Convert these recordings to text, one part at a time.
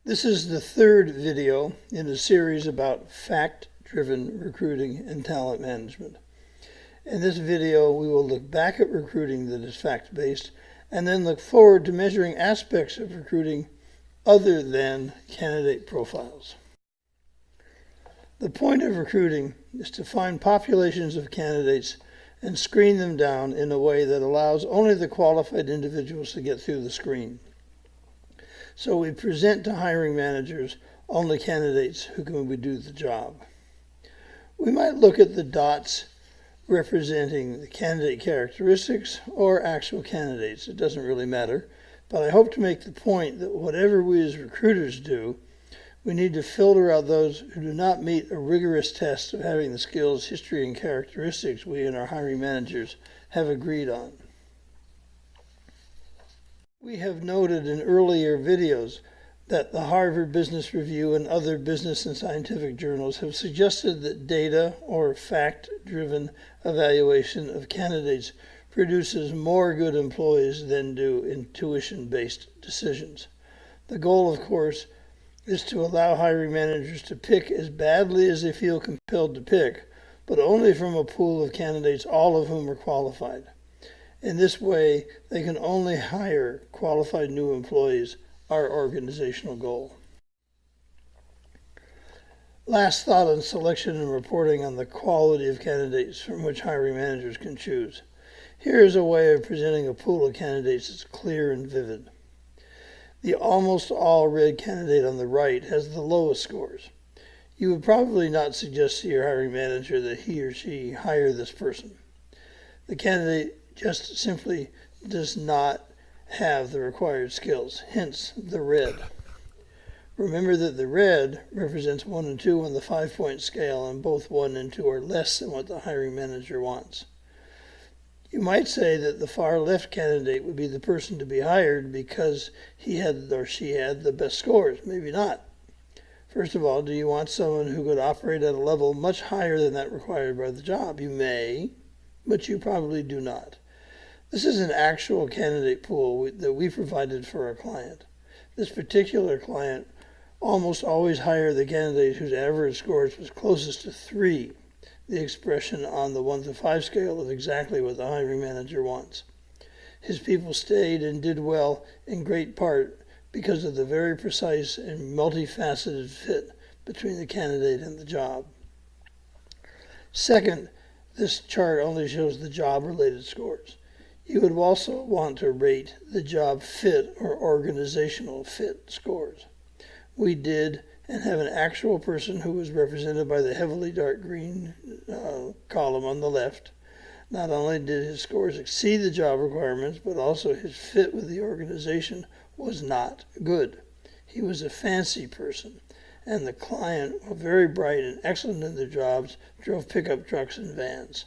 This is the third video in a series about fact-driven recruiting and talent management. In this video, we will look back at recruiting that is fact-based and then look forward to measuring aspects of recruiting other than candidate profiles. The point of recruiting is to find populations of candidates and screen them down in a way that allows only the qualified individuals to get through the screen. So we present to hiring managers only candidates who can do the job. We might look at the dots representing the candidate characteristics or actual candidates. It doesn't really matter, but I hope to make the point that whatever we as recruiters do, we need to filter out those who do not meet a rigorous test of having the skills, history, and characteristics we and our hiring managers have agreed on. We have noted in earlier videos that the Harvard Business Review and other business and scientific journals have suggested that data or fact-driven evaluation of candidates produces more good employees than do intuition-based decisions. The goal, of course, is to allow hiring managers to pick as badly as they feel compelled to pick, but only from a pool of candidates, all of whom are qualified. In this way, they can only hire qualified new employees, our organizational goal. Last thought on selection and reporting on the quality of candidates from which hiring managers can choose. Here is a way of presenting a pool of candidates that's clear and vivid. The almost all red candidate on the right has the lowest scores. You would probably not suggest to your hiring manager that he or she hire this person. The candidate just simply does not have the required skills, hence the red. Remember that the red represents 1 and 2 on the 5-point scale, and both 1 and 2 are less than what the hiring manager wants. You might say that the far left candidate would be the person to be hired because he had or she had the best scores. Maybe not. First of all, do you want someone who could operate at a level much higher than that required by the job? You may, but you probably do not. This is an actual candidate pool that we provided for our client. This particular client almost always hired the candidate whose average scores was closest to 3. The expression on the 1 to 5 scale of exactly what the hiring manager wants. His people stayed and did well in great part because of the very precise and multifaceted fit between the candidate and the job. Second, this chart only shows the job-related scores. You would also want to rate the job fit or organizational fit scores. We did and have an actual person who was represented by the heavily dark green column on the left. Not only did his scores exceed the job requirements, but also his fit with the organization was not good. He was a fancy person, and the client, very bright and excellent in their jobs, drove pickup trucks and vans.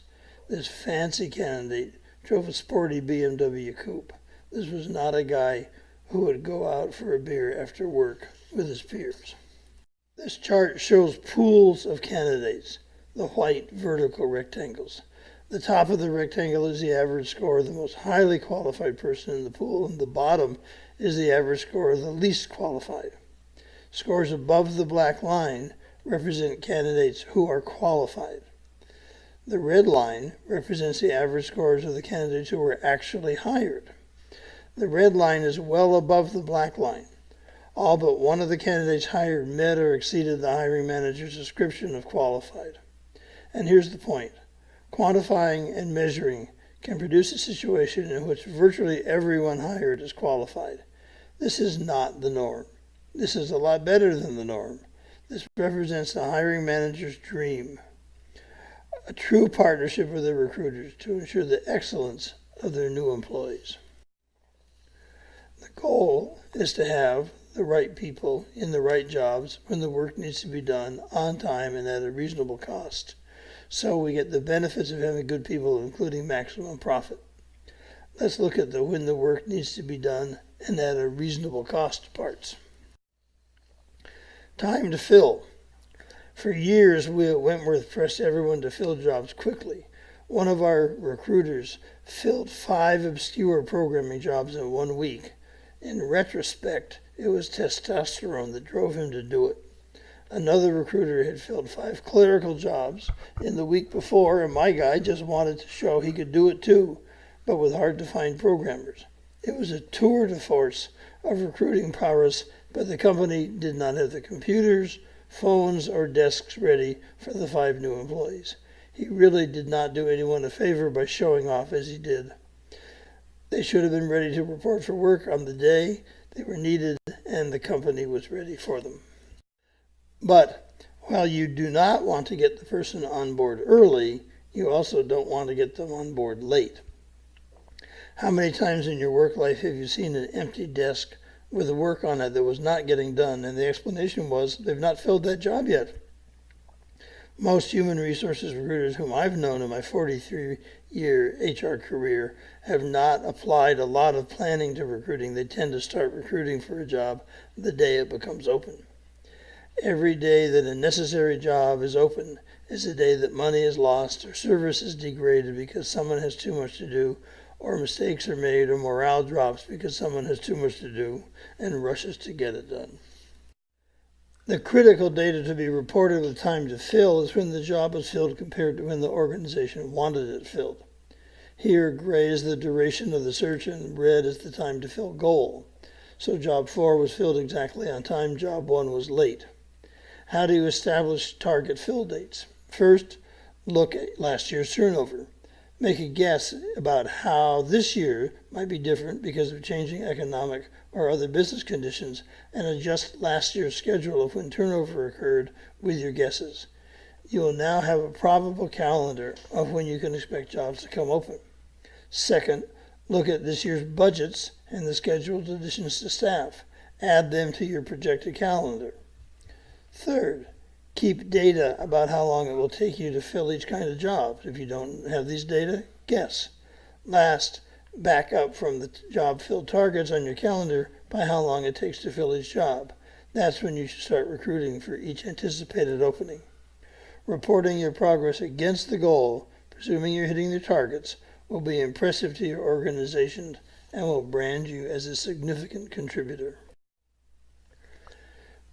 This fancy candidate drove a sporty BMW coupe. This was not a guy who would go out for a beer after work with his peers. This chart shows pools of candidates, the white vertical rectangles. The top of the rectangle is the average score of the most highly qualified person in the pool, and the bottom is the average score of the least qualified. Scores above the black line represent candidates who are qualified. The red line represents the average scores of the candidates who were actually hired. The red line is well above the black line. All but one of the candidates hired met or exceeded the hiring manager's description of qualified. And here's the point. Quantifying and measuring can produce a situation in which virtually everyone hired is qualified. This is not the norm. This is a lot better than the norm. This represents the hiring manager's dream. A true partnership with their recruiters to ensure the excellence of their new employees. The goal is to have the right people in the right jobs when the work needs to be done on time and at a reasonable cost. So we get the benefits of having good people, including maximum profit. Let's look at the when the work needs to be done and at a reasonable cost parts. Time to fill. For years, we at Wentworth pressed everyone to fill jobs quickly. One of our recruiters filled 5 obscure programming jobs in 1 week. In retrospect, it was testosterone that drove him to do it. Another recruiter had filled 5 clerical jobs in the week before, and my guy just wanted to show he could do it too, but with hard-to-find programmers. It was a tour de force of recruiting prowess, but the company did not have the computers, phones, or desks ready for the 5 new employees. He really did not do anyone a favor by showing off as he did. They should have been ready to report for work on the day they were needed, and the company was ready for them. But while you do not want to get the person on board early, you also don't want to get them on board late. How many times in your work life have you seen an empty desk with work on it that was not getting done, and the explanation was they've not filled that job yet? Most human resources recruiters whom I've known in my 43-year HR career have not applied a lot of planning to recruiting. They tend to start recruiting for a job the day it becomes open. Every day that a necessary job is open is a day that money is lost or service is degraded because someone has too much to do, or mistakes are made, or morale drops because someone has too much to do and rushes to get it done. The critical data to be reported with time to fill is when the job is filled compared to when the organization wanted it filled. Here, gray is the duration of the search and red is the time to fill goal. So job 4 was filled exactly on time, job 1 was late. How do you establish target fill dates? First, look at last year's turnover. Make a guess about how this year might be different because of changing economic or other business conditions, and adjust last year's schedule of when turnover occurred with your guesses. You will now have a probable calendar of when you can expect jobs to come open. Second, look at this year's budgets and the scheduled additions to staff. Add them to your projected calendar. Third, keep data about how long it will take you to fill each kind of job. If you don't have these data, guess. Last, back up from the job fill targets on your calendar by how long it takes to fill each job. That's when you should start recruiting for each anticipated opening. Reporting your progress against the goal, presuming you're hitting the targets, will be impressive to your organization and will brand you as a significant contributor.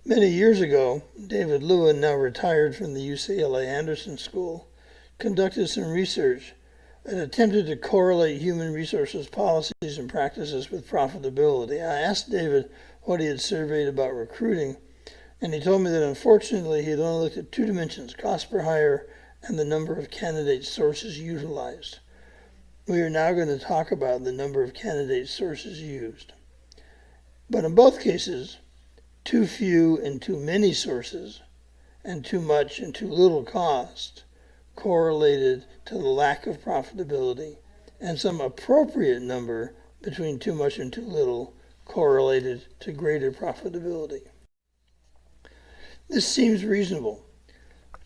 Many years ago, David Lewin, now retired from the UCLA Anderson School, conducted some research that attempted to correlate human resources policies and practices with profitability. I asked David what he had surveyed about recruiting, and he told me that unfortunately he had only looked at 2 dimensions, cost per hire and the number of candidate sources utilized. We are now going to talk about the number of candidate sources used. But in both cases, too few and too many sources, and too much and too little cost correlated to the lack of profitability, and some appropriate number between too much and too little correlated to greater profitability. This seems reasonable.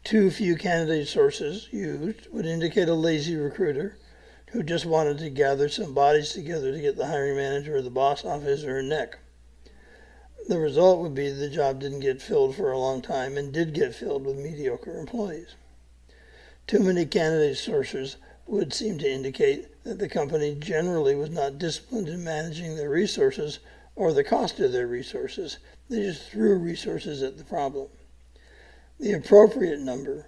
Too few candidate sources used would indicate a lazy recruiter who just wanted to gather some bodies together to get the hiring manager or the boss off his or her neck. The result would be the job didn't get filled for a long time and did get filled with mediocre employees. Too many candidate sources would seem to indicate that the company generally was not disciplined in managing their resources or the cost of their resources. They just threw resources at the problem. The appropriate number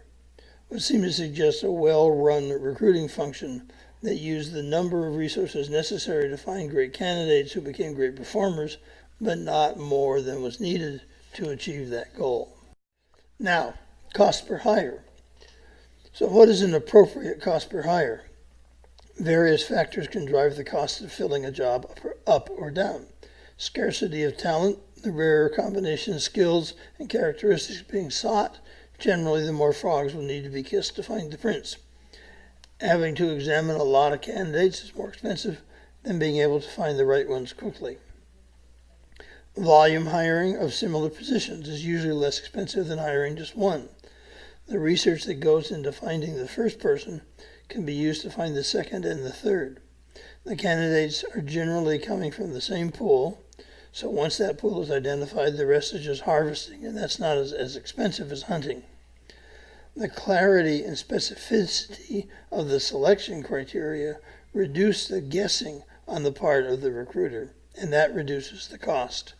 would seem to suggest a well-run recruiting function that used the number of resources necessary to find great candidates who became great performers, but not more than was needed to achieve that goal. Now, cost per hire. So what is an appropriate cost per hire? Various factors can drive the cost of filling a job up or down. Scarcity of talent, the rarer combination of skills and characteristics being sought. Generally, the more frogs will need to be kissed to find the prince. Having to examine a lot of candidates is more expensive than being able to find the right ones quickly. Volume hiring of similar positions is usually less expensive than hiring just one. The research that goes into finding the first person can be used to find the second and the third. The candidates are generally coming from the same pool, so once that pool is identified, the rest is just harvesting, and that's not as expensive as hunting. The clarity and specificity of the selection criteria reduce the guessing on the part of the recruiter, and that reduces the cost.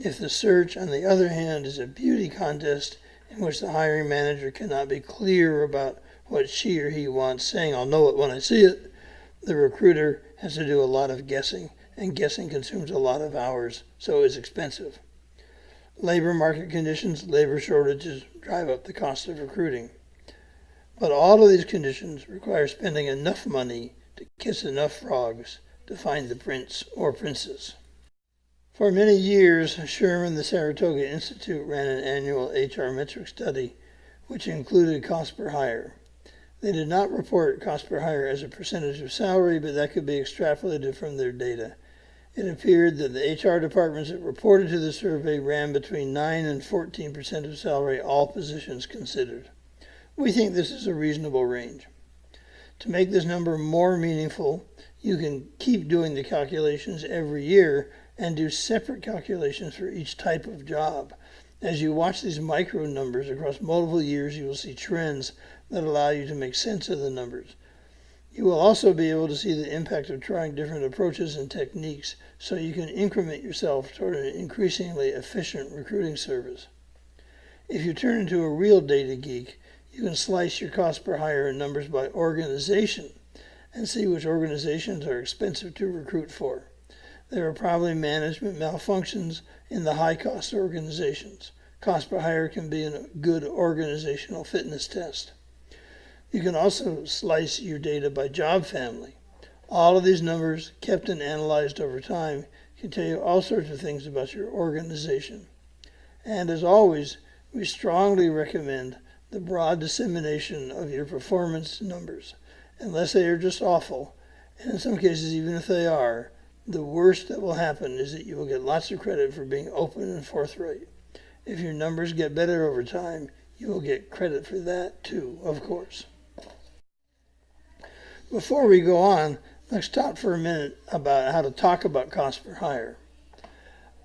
If the search, on the other hand, is a beauty contest in which the hiring manager cannot be clear about what she or he wants, saying, "I'll know it when I see it," the recruiter has to do a lot of guessing, and guessing consumes a lot of hours, so is expensive. Labor market conditions, labor shortages drive up the cost of recruiting. But all of these conditions require spending enough money to kiss enough frogs to find the prince or princess. For many years, Sherman, the Saratoga Institute, ran an annual HR metric study which included cost per hire. They did not report cost per hire as a percentage of salary, but that could be extrapolated from their data. It appeared that the HR departments that reported to the survey ran between 9 and 14% of salary, all positions considered. We think this is a reasonable range. To make this number more meaningful, you can keep doing the calculations every year and do separate calculations for each type of job. As you watch these micro numbers across multiple years, you will see trends that allow you to make sense of the numbers. You will also be able to see the impact of trying different approaches and techniques so you can increment yourself toward an increasingly efficient recruiting service. If you turn into a real data geek, you can slice your cost per hire numbers by organization and see which organizations are expensive to recruit for. There are probably management malfunctions in the high-cost organizations. Cost per hire can be a good organizational fitness test. You can also slice your data by job family. All of these numbers, kept and analyzed over time, can tell you all sorts of things about your organization. And as always, we strongly recommend the broad dissemination of your performance numbers, unless they are just awful, and in some cases, even if they are, the worst that will happen is that you will get lots of credit for being open and forthright. If your numbers get better over time, you will get credit for that too, of course. Before we go on, let's talk for a minute about how to talk about cost per hire.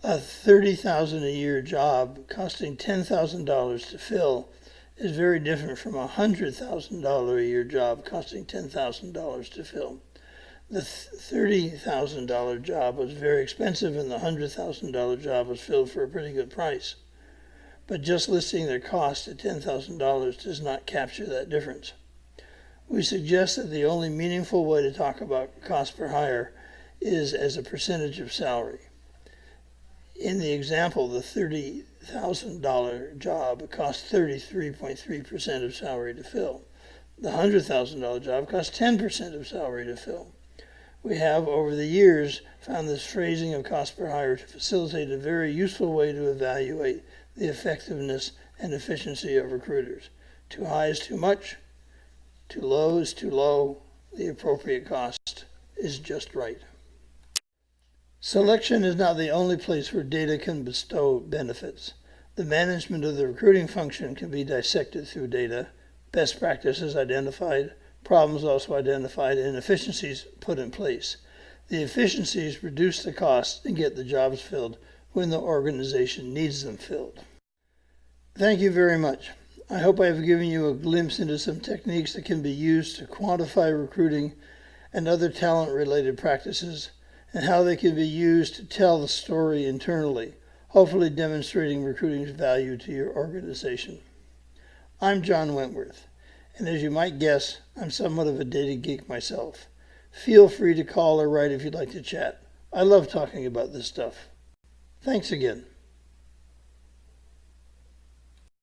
A $30,000 a year job costing $10,000 to fill is very different from a $100,000 a year job costing $10,000 to fill. The $30,000 job was very expensive and the $100,000 job was filled for a pretty good price. But just listing their cost at $10,000 does not capture that difference. We suggest that the only meaningful way to talk about cost per hire is as a percentage of salary. In the example, the $30,000 job cost 33.3% of salary to fill. The $100,000 job cost 10% of salary to fill. We have, over the years, found this phrasing of cost per hire to facilitate a very useful way to evaluate the effectiveness and efficiency of recruiters. Too high is too much, too low is too low, the appropriate cost is just right. Selection is not the only place where data can bestow benefits. The management of the recruiting function can be dissected through data, best practices identified, problems also identified, and efficiencies put in place. The efficiencies reduce the cost and get the jobs filled when the organization needs them filled. Thank you very much. I hope I have given you a glimpse into some techniques that can be used to quantify recruiting and other talent-related practices, and how they can be used to tell the story internally, hopefully demonstrating recruiting's value to your organization. I'm John Wentworth, and as you might guess, I'm somewhat of a data geek myself. Feel free to call or write if you'd like to chat. I love talking about this stuff. Thanks again.